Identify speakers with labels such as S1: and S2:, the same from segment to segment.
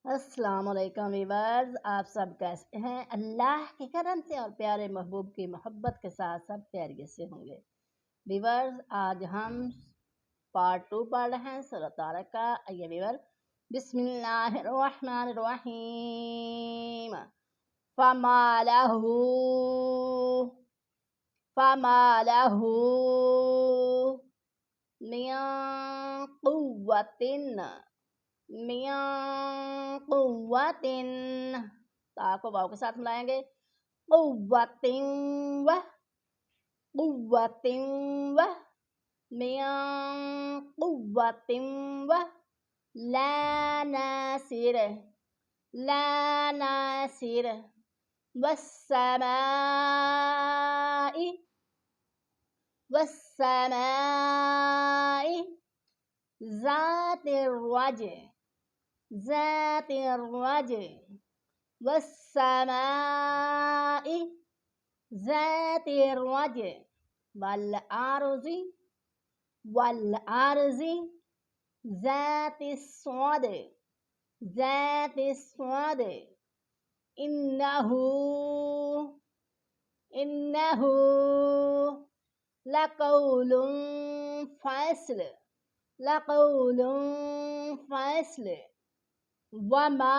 S1: अस्सलाम वालेकुम वीवर्स, आप सब कैसे हैं? अल्लाह के करम से और प्यारे महबूब की मोहब्बत के साथ सब खैरियत से होंगे। वीवर्स, आज हम पार्ट 2 पढ़ रहे हैं सूरह तारक का। आइए वीवर, बिस्मिल्लाहिर्रहमानिर्रहीम। फमालहू फमालहू मिन कुव्वतिन मियाँ कुव्वतिन। ता को वाव के साथ मिलाएंगे। कुव्वतिन व कुव्वतिन व मियाँ कुव्वतिन व ला नासिर ला नासिर वस्समाई वस्समाई ज़ातिर रज ज़ातिर रज वस्समाई ज़ातिर रज वल आरज़ी ज़ातिस स्वाद इन्नहु इन्नहु लक़ौलुन फ़स्ल वमा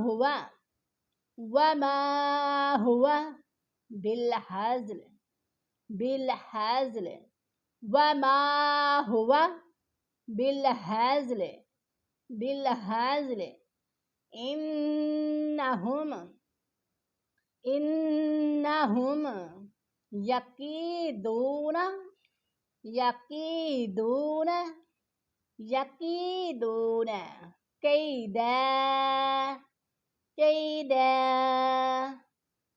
S1: हुआ बिलहज़्ल वमा हुआ बिलहज़्ल इन्नहुम यकीदून कैदा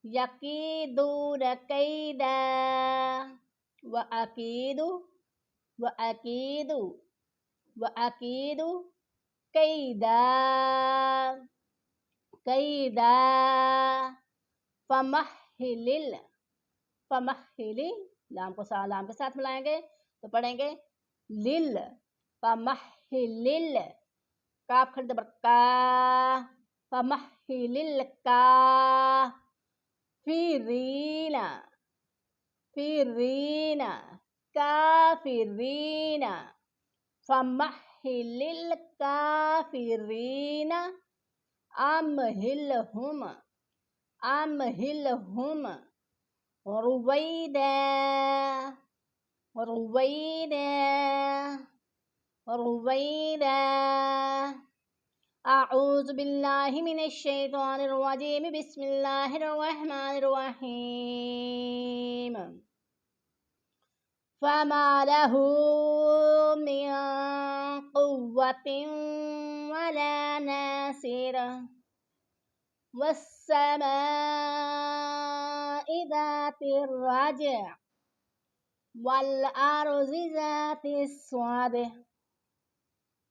S1: यकीदून कैदा व अकीदु कैदा फमहिलिल लाम के साथ मिलाएंगे तो पढ़ेंगे लिल फमहिलिल काफ खड़ी दबर का फमहिलिल काफिरीना काफिरीना फमहिलिल काफिरीना अमहिलहुम रुवैदा अऊज़ु बिल्लाहि मिनश शैतानिर रजीम बिस्मिल्लाहिर रहमानिर रहीम। फमा लहू मिन कुव्वतिन वला नासिर वस्समाइ ज़ातिर रज वल अर्ज़ि ज़ातिस स्वाद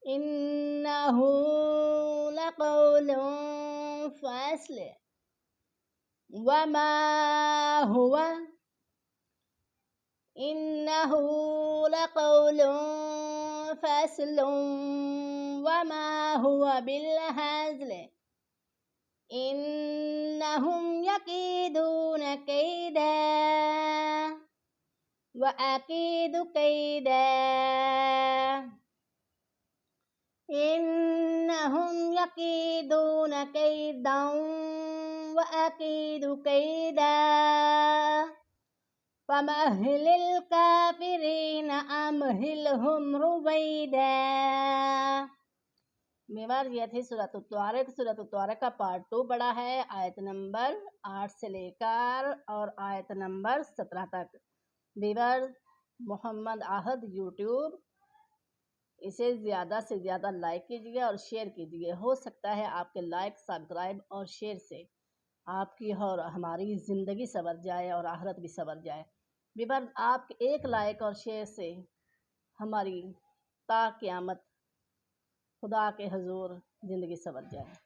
S1: इन्नहु लक़ौलुन फ़स्ल वमा हुआ इन्नहु लक़ौलुन फ़स्ल वमा हुआ बिलहज़्ल इन्नहुम यकीदून कैदा व अकीदु कैदा इन्नहुम यकीदून कैदन व अकीदु कैदा फमहिलिल काफिरीन अमहिलहुम रुवैदा। वीवर, ये थी सूरत तारक का पार्ट 2 बड़ा है। आयत नंबर 8 से लेकर और आयत नंबर 17 तक। वीवर, मोहम्मद आहद यूट्यूब, इसे ज़्यादा से ज़्यादा लाइक कीजिए और शेयर कीजिए। हो सकता है आपके लाइक, सब्सक्राइब और शेयर से आपकी और हमारी ज़िंदगी संवर जाए और आखिरत भी संवर जाए। वीवर, आपके एक लाइक और शेयर से हमारी ता क़यामत खुदा के हुज़ूर ज़िंदगी संवर जाए।